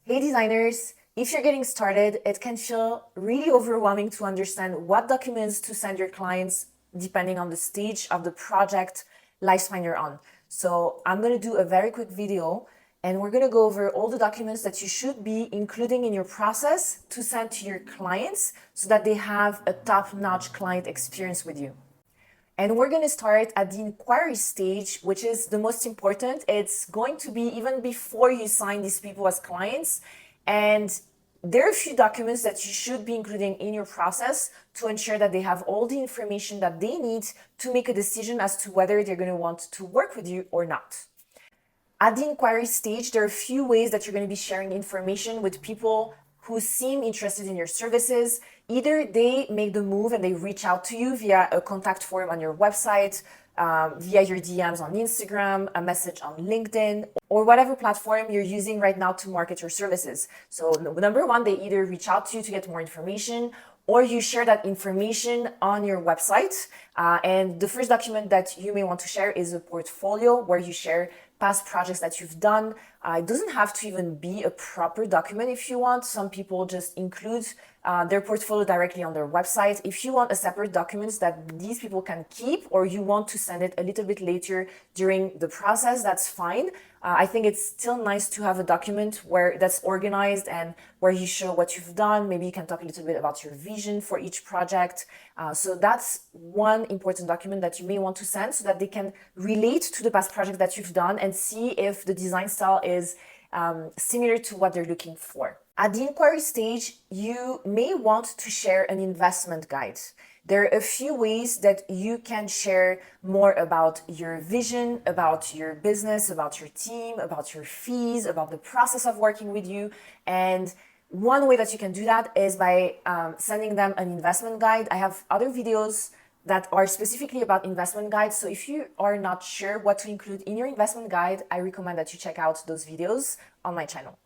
Hey designers, if you're getting started, it can feel really overwhelming to understand what documents to send your clients depending on the stage of the project lifespan you're on. So I'm going to do a very quick video and we're going to go over all the documents that you should be including in your process to send to your clients so that they have a top-notch client experience with you. And we're going to start at the inquiry stage, which is the most important. It's going to be even before you sign these people as clients. And there are a few documents that you should be including in your process to ensure that they have all the information that they need to make a decision as to whether they're going to want to work with you or not. At the inquiry stage, there are a few ways that you're going to be sharing information with people who seem interested in your services. Either they make the move and they reach out to you via a contact form on your website, via your DMs on Instagram, a message on LinkedIn, or whatever platform you're using right now to market your services. So number one, they either reach out to you to get more information, or you share that information on your website. And the first document that you may want to share is a portfolio where you share past projects that you've done. It doesn't have to even be a proper document if you want. Some people just include their portfolio directly on their website. If you want a separate document that these people can keep, or you want to send it a little bit later during the process, that's fine. I think it's still nice to have a document where that's organized and where you show what you've done. Maybe you can talk a little bit about your vision for each project. So that's one important document that you may want to send so that they can relate to the past project that you've done and see if the design style is similar to what they're looking for. At the inquiry stage, you may want to share an investment guide. There are a few ways that you can share more about your vision, about your business, about your team, about your fees, about the process of working with you. And one way that you can do that is by sending them an investment guide. I have other videos that are specifically about investment guides. So if you are not sure what to include in your investment guide, I recommend that you check out those videos on my channel.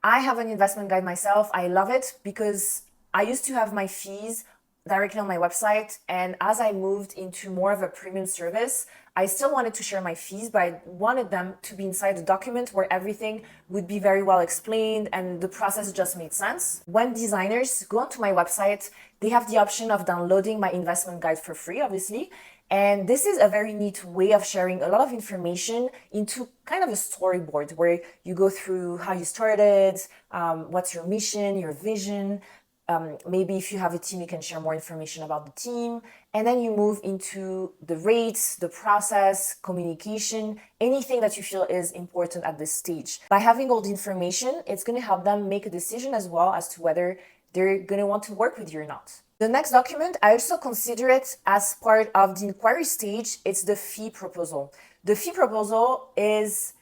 I have an investment guide myself. I love it because I used to have my fees directly on my website. And as I moved into more of a premium service, I still wanted to share my fees, but I wanted them to be inside the document where everything would be very well explained and the process just made sense. When designers go onto my website, they have the option of downloading my investment guide for free, obviously. And this is a very neat way of sharing a lot of information into kind of a storyboard where you go through how you started, what's your mission, your vision. Maybe if you have a team, you can share more information about the team. And then you move into the rates, the process, communication, anything that you feel is important at this stage. By having all the information, it's going to help them make a decision as well as to whether they're going to want to work with you or not. The next document, I also consider it as part of the inquiry stage. It's the fee proposal. The fee proposal is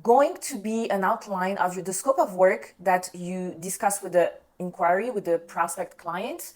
going to be an outline of the scope of work that you discuss with the inquiry, with the prospect client,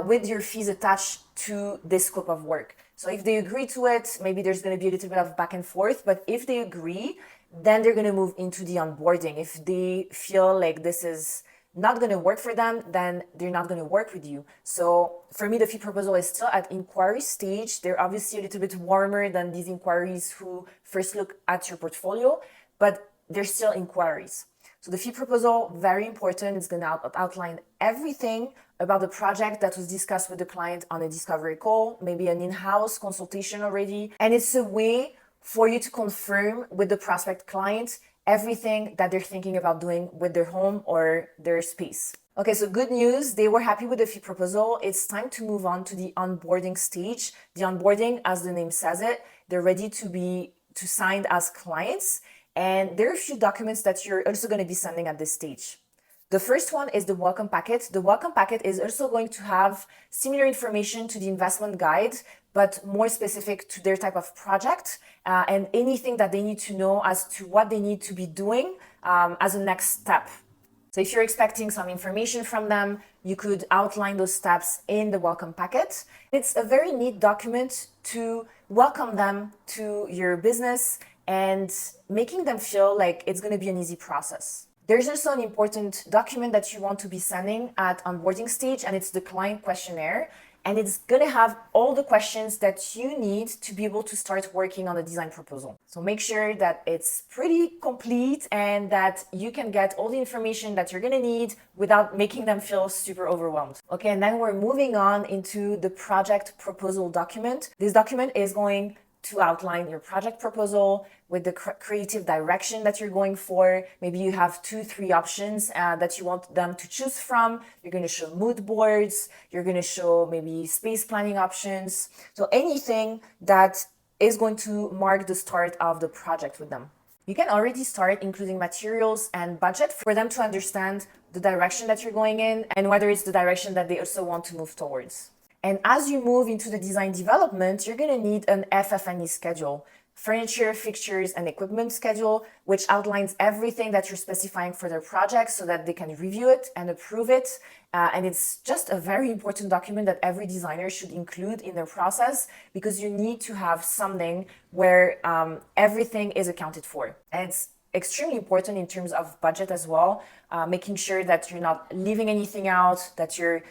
with your fees attached to this scope of work. So if they agree to it, maybe there's going to be a little bit of back and forth, but if they agree, then they're going to move into the onboarding. If they feel like this is not going to work for them, then they're not going to work with you. So for me, the fee proposal is still at inquiry stage. They're obviously a little bit warmer than these inquiries who first look at your portfolio, but they're still inquiries. So the fee proposal, very important. It's going to outline everything about the project that was discussed with the client on a discovery call, maybe an in-house consultation already. And it's a way for you to confirm with the prospect client everything that they're thinking about doing with their home or their space. Okay, so good news, they were happy with the fee proposal. It's time to move on to the onboarding stage. The onboarding, as the name says it, they're ready to sign as clients. And there are a few documents that you're also going to be sending at this stage. The first one is the welcome packet. The welcome packet is also going to have similar information to the investment guide, but more specific to their type of project and anything that they need to know as to what they need to be doing as a next step. So if you're expecting some information from them, you could outline those steps in the welcome packet. It's a very neat document to welcome them to your business and making them feel like it's going to be an easy process. There's also an important document that you want to be sending at onboarding stage, and it's the client questionnaire. and it's gonna have all the questions that you need to be able to start working on a design proposal. So make sure that it's pretty complete and that you can get all the information that you're gonna need without making them feel super overwhelmed. Okay, and then we're moving on into the project proposal document. This document is going to outline your project proposal with the creative direction that you're going for. Maybe you have 2-3 options that you want them to choose from. You're going to show mood boards. You're going to show maybe space planning options. So anything that is going to mark the start of the project with them. You can already start including materials and budget for them to understand the direction that you're going in and whether it's the direction that they also want to move towards. And as you move into the design development, you're going to need an FF&E schedule, furniture, fixtures, and equipment schedule, which outlines everything that you're specifying for their project so that they can review it and approve it. And it's just a very important document that every designer should include in their process, because you need to have something where everything is accounted for. And it's extremely important in terms of budget as well, making sure that you're not leaving anything out, that you're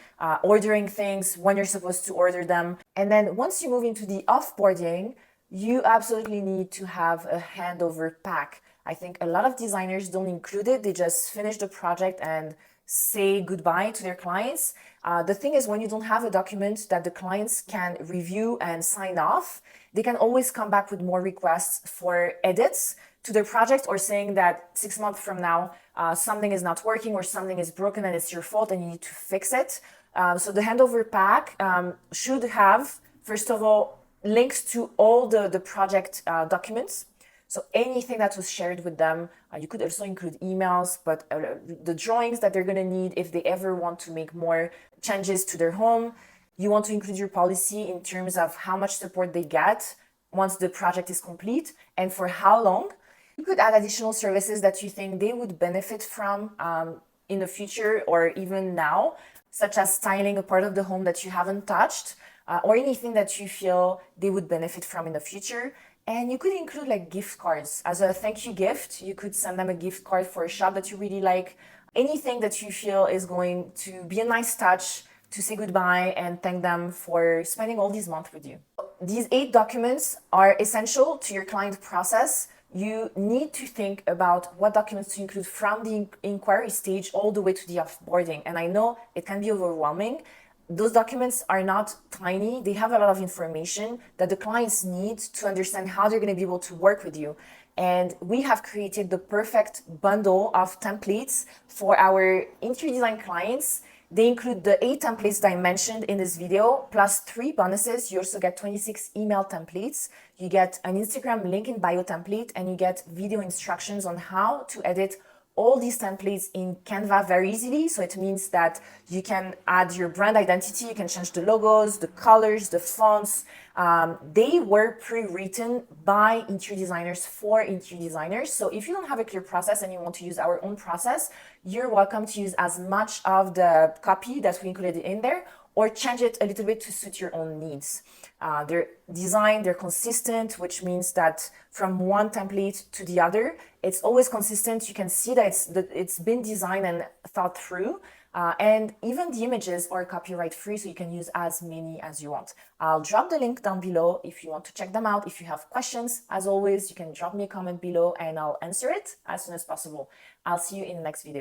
ordering things when you're supposed to order them. And then once you move into the offboarding, you absolutely need to have a handover pack. I think a lot of designers don't include it. They just finish the project and say goodbye to their clients. The thing is, when you don't have a document that the clients can review and sign off, they can always come back with more requests for edits to their project, or saying that 6 months from now, something is not working or something is broken and it's your fault and you need to fix it. So the handover pack should have, first of all, links to all the project documents. So anything that was shared with them, you could also include emails, but the drawings that they're gonna need if they ever want to make more changes to their home. You want to include your policy in terms of how much support they get once the project is complete and for how long. You could add additional services that you think they would benefit from in the future or even now, such as styling a part of the home that you haven't touched, or anything that you feel they would benefit from in the future. And you could include like gift cards. As a thank you gift, you could send them a gift card for a shop that you really like. Anything that you feel is going to be a nice touch to say goodbye and thank them for spending all these months with you. These 8 documents are essential to your client process. You need to think about what documents to include from the inquiry stage all the way to the offboarding. And I know it can be overwhelming. Those documents are not tiny. They have a lot of information that the clients need to understand how they're going to be able to work with you. And we have created the perfect bundle of templates for our interior design clients. They include the 8 templates that I mentioned in this video, plus 3 bonuses. You also get 26 email templates. You get an Instagram link in bio template, and you get video instructions on how to edit all these templates in Canva very easily. So it means that you can add your brand identity, you can change the logos, the colors, the fonts. They were pre-written by interior designers for interior designers. So if you don't have a clear process and you want to use our own process, you're welcome to use as much of the copy that we included in there, or change it a little bit to suit your own needs. They're designed, they're consistent, which means that from one template to the other, it's always consistent. You can see that it's been designed and thought through. And even the images are copyright free, so you can use as many as you want. I'll drop the link down below if you want to check them out. If you have questions, as always, you can drop me a comment below and I'll answer it as soon as possible. I'll see you in the next video.